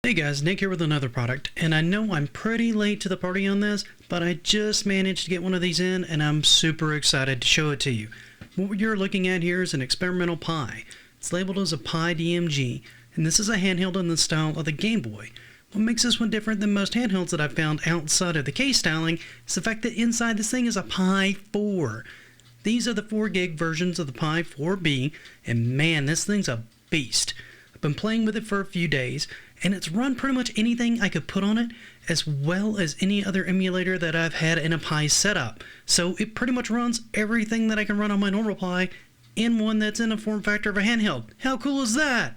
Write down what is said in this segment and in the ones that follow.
Hey guys, Nick here with another product, and I know I'm pretty late to the party on this, but I just managed to get one of these in, and I'm super excited to show it to you. What you're looking at here is an experimental Pi. It's labeled as a Pi DMG, and this is a handheld in the style of the Gameboy. What makes this one different than most handhelds that I've found outside of the case styling is the fact that inside this thing is a Pi 4. These are the 4 gig versions of the Pi 4B, and man, this thing's a beast. I've been playing with it for a few days, and it's run pretty much anything I could put on it, as well as any other emulator that I've had in a Pi setup. So it pretty much runs everything that I can run on my normal Pi in one that's in a form factor of a handheld. How cool is that?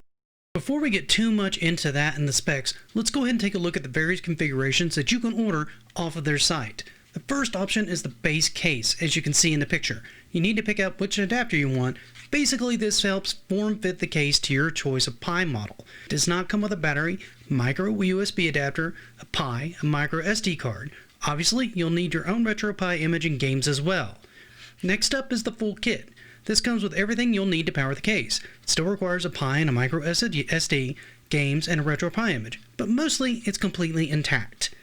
Before we get too much into that and the specs, let's go ahead and take a look at the various configurations that you can order off of their site. The first option is the base case, as you can see in the picture. You need to pick out which adapter you want. Basically, this helps form fit the case to your choice of Pi model. It does not come with a battery, micro USB adapter, a Pi, a micro SD card. Obviously, you'll need your own RetroPie image and games as well. Next up is the full kit. This comes with everything you'll need to power the case. It still requires a Pi and a micro SD, games, and a RetroPie image, but mostly it's completely intact.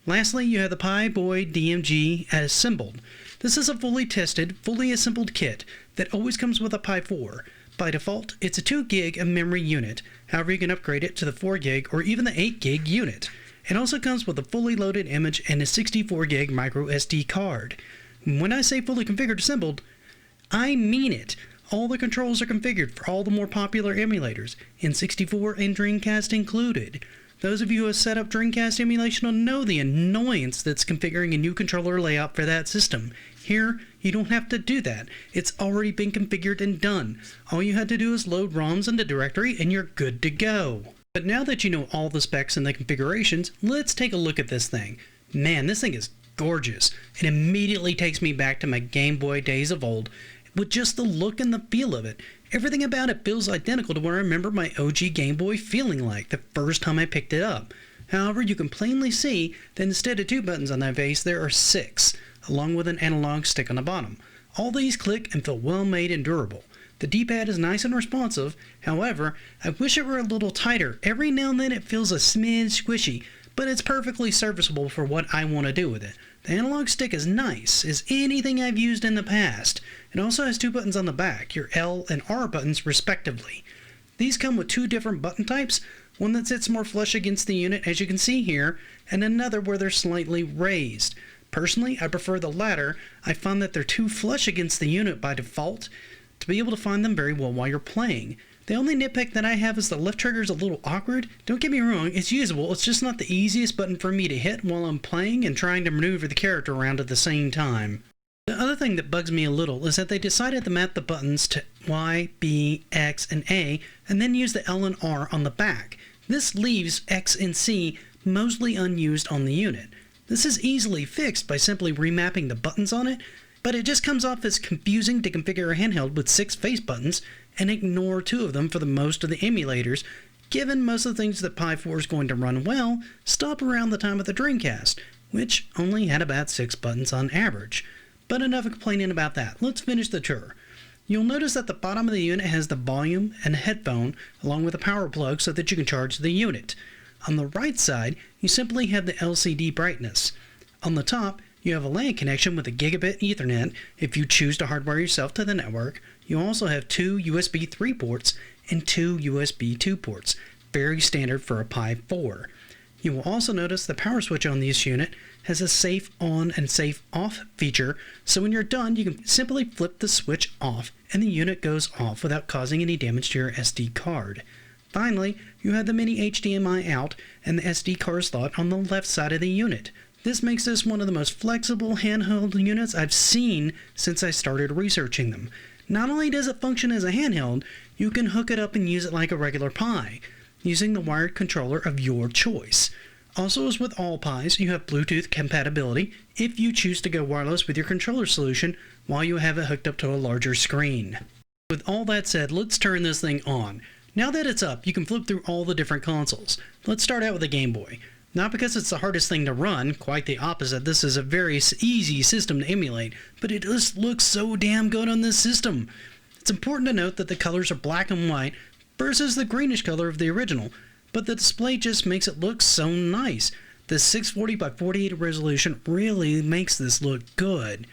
Lastly, you have the Piboy DMG assembled. This is a fully tested, fully assembled kit that always comes with a Pi 4. By default, it's a 2 gig of memory unit. However, you can upgrade it to the 4 gig or even the 8 gig unit. It also comes with a fully loaded image and a 64 gig micro SD card. When I say fully configured assembled, I mean it. All the controls are configured for all the more popular emulators, N64 and Dreamcast included. Those of you who have set up Dreamcast emulation will know the annoyance that's configuring a new controller layout for that system. Here, you don't have to do that. It's already been configured and done. All you had to do is load ROMs into directory and you're good to go. But now that you know all the specs and the configurations, let's take a look at this thing. Man, this thing is gorgeous. It immediately takes me back to my Game Boy days of old, with just the look and the feel of it. Everything about it feels identical to what I remember my OG Game Boy feeling like the first time I picked it up. However, you can plainly see that instead of 2 buttons on that face, there are 6, along with an analog stick on the bottom. All these click and feel well made and durable. The D-pad is nice and responsive. However, I wish it were a little tighter. Every now and then it feels a smidge squishy, but it's perfectly serviceable for what I want to do with it. The analog stick is nice as anything I've used in the past. It also has 2 buttons on the back, your L and R buttons respectively. These come with 2 different button types, one that sits more flush against the unit as you can see here, and another where they're slightly raised. Personally, I prefer the latter. I find that they're too flush against the unit by default to be able to find them very well while you're playing. The only nitpick that I have is the left trigger is a little awkward. Don't get me wrong, it's usable, it's just not the easiest button for me to hit while I'm playing and trying to maneuver the character around at the same time. The other thing that bugs me a little is that they decided to map the buttons to Y, B, X, and A, and then use the L and R on the back. This leaves X and C mostly unused on the unit. This is easily fixed by simply remapping the buttons on it, but it just comes off as confusing to configure a handheld with 6 face buttons and ignore 2 of them for the most of the emulators, given most of the things that Pi 4 is going to run well stop around the time of the Dreamcast, which only had about 6 buttons on average. But enough of complaining about that. Let's finish the tour. You'll notice that the bottom of the unit has the volume and headphone along with a power plug so that you can charge the unit. On the right side, you simply have the LCD brightness. On the top, you have a LAN connection with a gigabit Ethernet if you choose to hardwire yourself to the network. You also have 2 USB 3 ports and 2 USB 2 ports, very standard for a Pi 4. You will also notice the power switch on this unit has a safe on and safe off feature, so when you're done you can simply flip the switch off and the unit goes off without causing any damage to your SD card. Finally, you have the mini HDMI out and the SD card slot on the left side of the unit. This makes this one of the most flexible handheld units I've seen since I started researching them. Not only does it function as a handheld, you can hook it up and use it like a regular Pi, using the wired controller of your choice. Also, as with all Pis, you have Bluetooth compatibility if you choose to go wireless with your controller solution while you have it hooked up to a larger screen. With all that said, let's turn this thing on. Now that it's up, you can flip through all the different consoles. Let's start out with the Game Boy. Not because it's the hardest thing to run, quite the opposite. This is a very easy system to emulate, but it just looks so damn good on this system. It's important to note that the colors are black and white versus the greenish color of the original. but the display just makes it look so nice. The 640 by 48 resolution really makes this look good.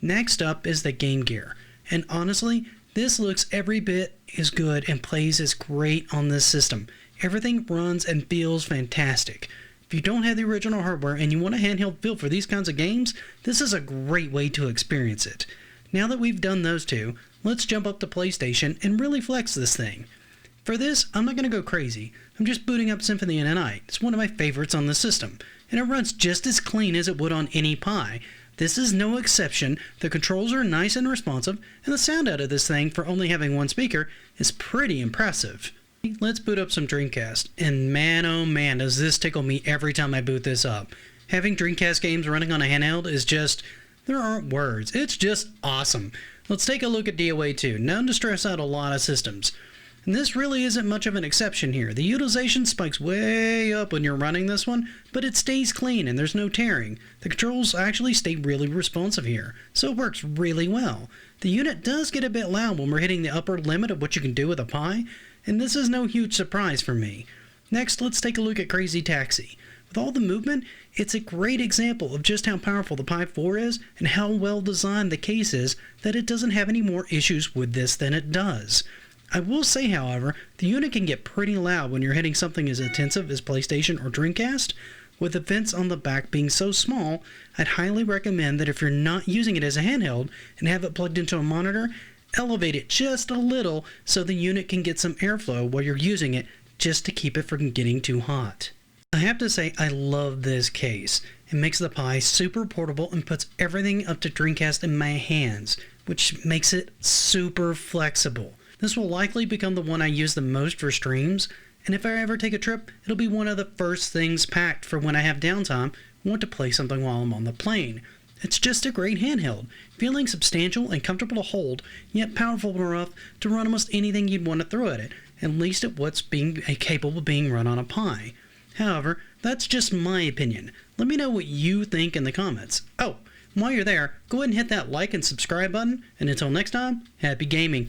Next up is the Game Gear, and honestly, this looks every bit as good and plays as great on this system. Everything runs and feels fantastic. If you don't have the original hardware and you want a handheld feel for these kinds of games, this is a great way to experience it. Now that we've done those two, let's jump up to PlayStation and really flex this thing. For this, I'm not going to go crazy. I'm just booting up Symphony of the Night. It's one of my favorites on the system, and it runs just as clean as it would on any Pi. This is no exception. The controls are nice and responsive, and the sound out of this thing for only having one speaker is pretty impressive. Let's boot up some Dreamcast, and man oh man does this tickle me every time I boot this up. Having Dreamcast games running on a handheld is just, there aren't words, it's just awesome. Let's take a look at DOA 2, known to stress out a lot of systems. And this really isn't much of an exception here. The utilization spikes way up when you're running this one, but it stays clean and there's no tearing. The controls actually stay really responsive here, so it works really well. The unit does get a bit loud when we're hitting the upper limit of what you can do with a Pi, and this is no huge surprise for me. Next, let's take a look at Crazy Taxi. With all the movement, it's a great example of just how powerful the Pi 4 is and how well designed the case is that it doesn't have any more issues with this than it does. I will say, however, the unit can get pretty loud when you're hitting something as intensive as PlayStation or Dreamcast. With the vents on the back being so small, I'd highly recommend that if you're not using it as a handheld and have it plugged into a monitor, elevate it just a little so the unit can get some airflow while you're using it just to keep it from getting too hot. I have to say I love this case. It makes the Pi super portable and puts everything up to Dreamcast in my hands, which makes it super flexible. This will likely become the one I use the most for streams, and if I ever take a trip, it'll be one of the first things packed for when I have downtime and want to play something while I'm on the plane. It's just a great handheld, feeling substantial and comfortable to hold, yet powerful enough to run almost anything you'd want to throw at it, at least at what's being capable of being run on a Pi. However, that's just my opinion. Let me know what you think in the comments. Oh, while you're there, go ahead and hit that like and subscribe button, and until next time, happy gaming.